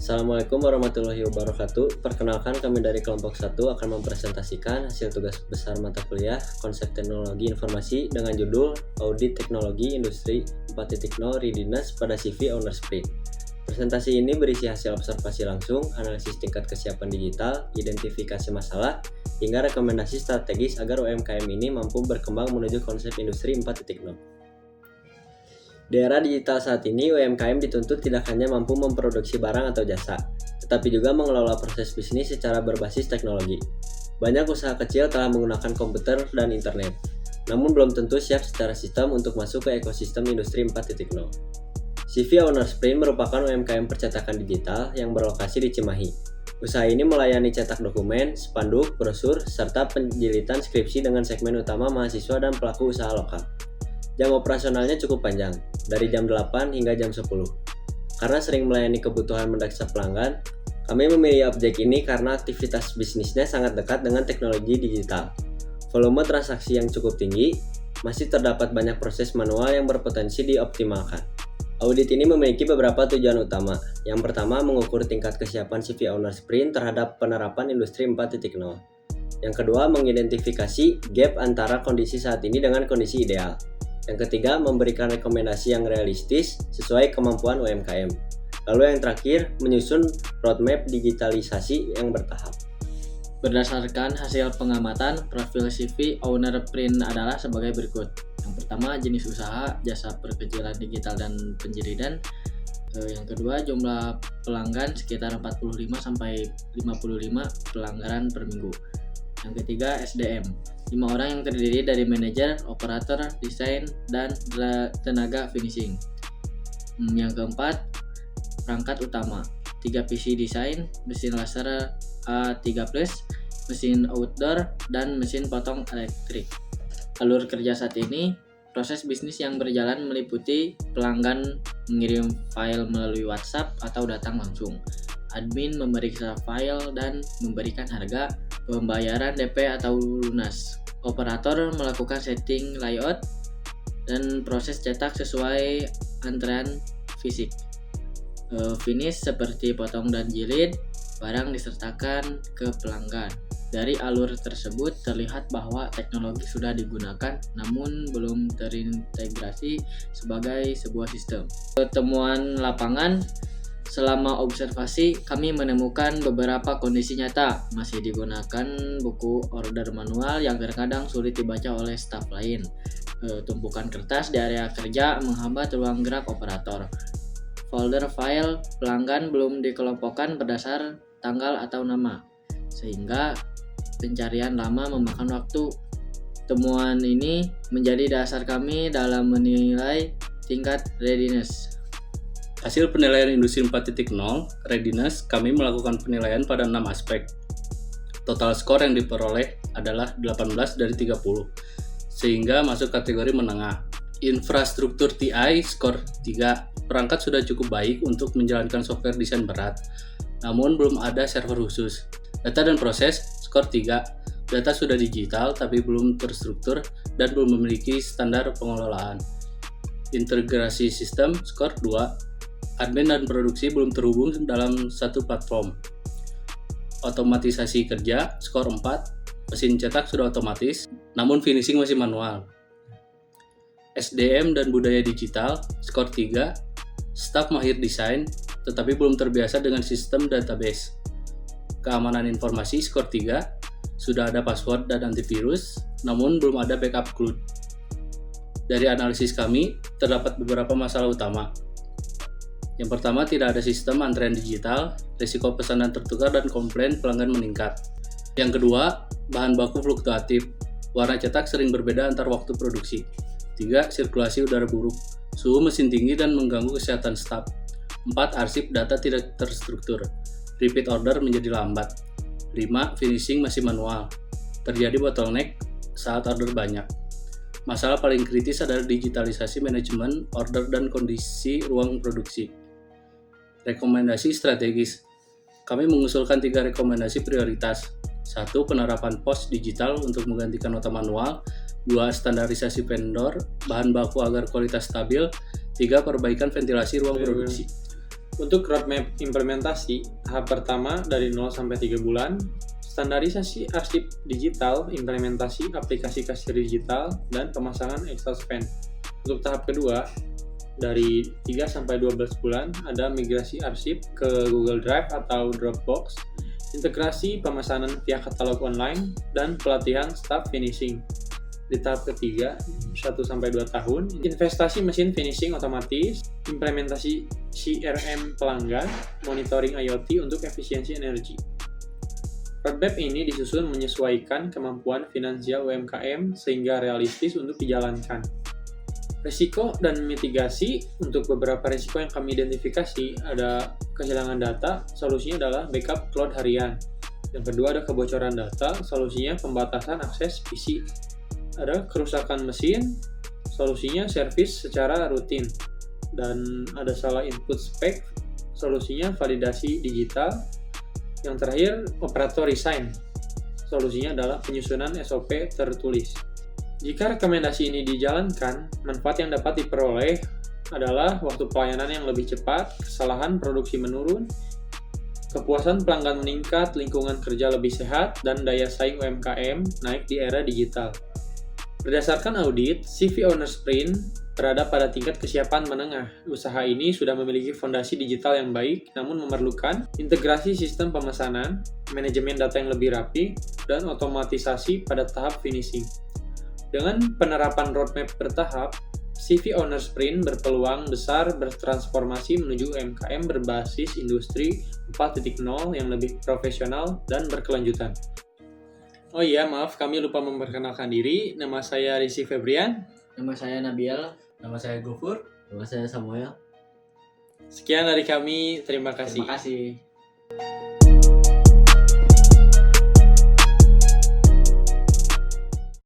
Assalamualaikum warahmatullahi wabarakatuh. Perkenalkan, kami dari kelompok 1 akan mempresentasikan hasil tugas besar mata kuliah Konsep Teknologi Informasi dengan judul Audit Teknologi Industri 4.0 Readiness pada CV Owner Sprint. Presentasi ini berisi hasil observasi langsung, analisis tingkat kesiapan digital, identifikasi masalah, hingga rekomendasi strategis agar UMKM ini mampu berkembang menuju konsep industri 4.0. Di era digital saat ini, UMKM dituntut tidak hanya mampu memproduksi barang atau jasa, tetapi juga mengelola proses bisnis secara berbasis teknologi. Banyak usaha kecil telah menggunakan komputer dan internet, namun belum tentu siap secara sistem untuk masuk ke ekosistem industri 4.0. CV Owner Sprint merupakan UMKM percetakan digital yang berlokasi di Cimahi. Usaha ini melayani cetak dokumen, spanduk, brosur, serta penjilitan skripsi dengan segmen utama mahasiswa dan pelaku usaha lokal. Jam operasionalnya cukup panjang, dari jam 8 hingga jam 10. Karena sering melayani kebutuhan mendesak pelanggan, kami memilih objek ini karena aktivitas bisnisnya sangat dekat dengan teknologi digital. Volume transaksi yang cukup tinggi, masih terdapat banyak proses manual yang berpotensi dioptimalkan. Audit ini memiliki beberapa tujuan utama. Yang pertama, mengukur tingkat kesiapan CV Owner Sprint terhadap penerapan industri 4.0. Yang kedua, mengidentifikasi gap antara kondisi saat ini dengan kondisi ideal. Yang ketiga, memberikan rekomendasi yang realistis sesuai kemampuan UMKM. Lalu yang terakhir, menyusun roadmap digitalisasi yang bertahap. Berdasarkan hasil pengamatan, profil CV Owner Sprint adalah sebagai berikut. Yang pertama, jenis usaha, jasa perkecilan digital dan penjiridan. Yang kedua, jumlah pelanggan sekitar 45-55 pelanggaran per minggu. Yang ketiga, SDM, 5 orang yang terdiri dari manajer, operator, desain, dan tenaga finishing. Yang keempat, perangkat utama, 3 PC desain, mesin laser A3+, mesin outdoor, dan mesin potong elektrik. Alur kerja saat ini, proses bisnis yang berjalan meliputi pelanggan mengirim file melalui WhatsApp atau datang langsung, admin memeriksa file dan memberikan harga, pembayaran DP atau lunas, operator melakukan setting layout, dan proses cetak sesuai antrean fisik. Finish seperti potong dan jilid, barang disertakan ke pelanggan. Dari alur tersebut terlihat bahwa teknologi sudah digunakan namun belum terintegrasi sebagai sebuah sistem. Temuan lapangan, selama observasi kami menemukan beberapa kondisi nyata masih digunakan buku order manual yang terkadang sulit dibaca oleh staf lain. Tumpukan kertas di area kerja menghambat ruang gerak operator. Folder file pelanggan belum dikelompokkan berdasar tanggal atau nama, sehingga pencarian lama memakan waktu. Temuan ini menjadi dasar kami dalam menilai tingkat readiness. Hasil penilaian industri 4.0 readiness, kami melakukan penilaian pada 6 aspek. Total skor yang diperoleh adalah 18 dari 30, sehingga masuk kategori menengah. Infrastruktur TI skor 3, perangkat sudah cukup baik untuk menjalankan software desain berat, namun belum ada server khusus. Data dan proses skor 3, data sudah digital tapi belum terstruktur dan belum memiliki standar pengelolaan. Integrasi sistem skor 2, admin dan produksi belum terhubung dalam satu platform. Otomatisasi kerja skor 4, mesin cetak sudah otomatis namun finishing masih manual. SDM dan budaya digital skor 3, staf mahir desain tetapi belum terbiasa dengan sistem database. Keamanan informasi skor 3, sudah ada password dan antivirus, namun belum ada backup cloud. Dari analisis kami, terdapat beberapa masalah utama. Yang pertama, tidak ada sistem antrean digital, risiko pesanan tertukar dan komplain pelanggan meningkat. Yang kedua, bahan baku fluktuatif, warna cetak sering berbeda antar waktu produksi. 3, sirkulasi udara buruk, suhu mesin tinggi dan mengganggu kesehatan staf. 4, arsip data tidak terstruktur. Repeat order menjadi lambat. 5, finishing masih manual. Terjadi bottleneck saat order banyak. Masalah paling kritis adalah digitalisasi manajemen order dan kondisi ruang produksi. Rekomendasi strategis. Kami mengusulkan 3 rekomendasi prioritas. 1, penerapan pos digital untuk menggantikan nota manual. 2, standarisasi vendor, bahan baku agar kualitas stabil. 3, perbaikan ventilasi ruang produksi. Untuk roadmap implementasi, tahap pertama dari 0 sampai 3 bulan, standarisasi arsip digital, implementasi aplikasi kasir digital, dan pemasangan Excel Span. Untuk tahap kedua, dari 3 sampai 12 bulan, ada migrasi arsip ke Google Drive atau Dropbox, integrasi pemesanan via katalog online, dan pelatihan staff finishing. Di tahap ketiga, 1-2 tahun, investasi mesin finishing otomatis, implementasi CRM pelanggan, monitoring IoT untuk efisiensi energi. Roadmap ini disusun menyesuaikan kemampuan finansial UMKM sehingga realistis untuk dijalankan. Risiko dan mitigasi, untuk beberapa risiko yang kami identifikasi ada kehilangan data, solusinya adalah backup cloud harian. Yang kedua ada kebocoran data, solusinya pembatasan akses PC. Ada kerusakan mesin, solusinya servis secara rutin. Dan ada salah input spek, solusinya validasi digital. Yang terakhir, operator resign, solusinya adalah penyusunan SOP tertulis. Jika rekomendasi ini dijalankan, manfaat yang dapat diperoleh adalah waktu pelayanan yang lebih cepat, kesalahan produksi menurun, kepuasan pelanggan meningkat, lingkungan kerja lebih sehat, dan daya saing UMKM naik di era digital. Berdasarkan audit, CV Owner Sprint berada pada tingkat kesiapan menengah. Usaha ini sudah memiliki fondasi digital yang baik, namun memerlukan integrasi sistem pemesanan, manajemen data yang lebih rapi, dan otomatisasi pada tahap finishing. Dengan penerapan roadmap bertahap, CV Owner Sprint berpeluang besar bertransformasi menuju UMKM berbasis industri 4.0 yang lebih profesional dan berkelanjutan. Oh iya, maaf kami lupa memperkenalkan diri. Nama saya Rizky Febrian. Nama saya Nabil. Nama saya Gofur. Nama saya Samuel. Sekian dari kami, terima kasih. Terima kasih.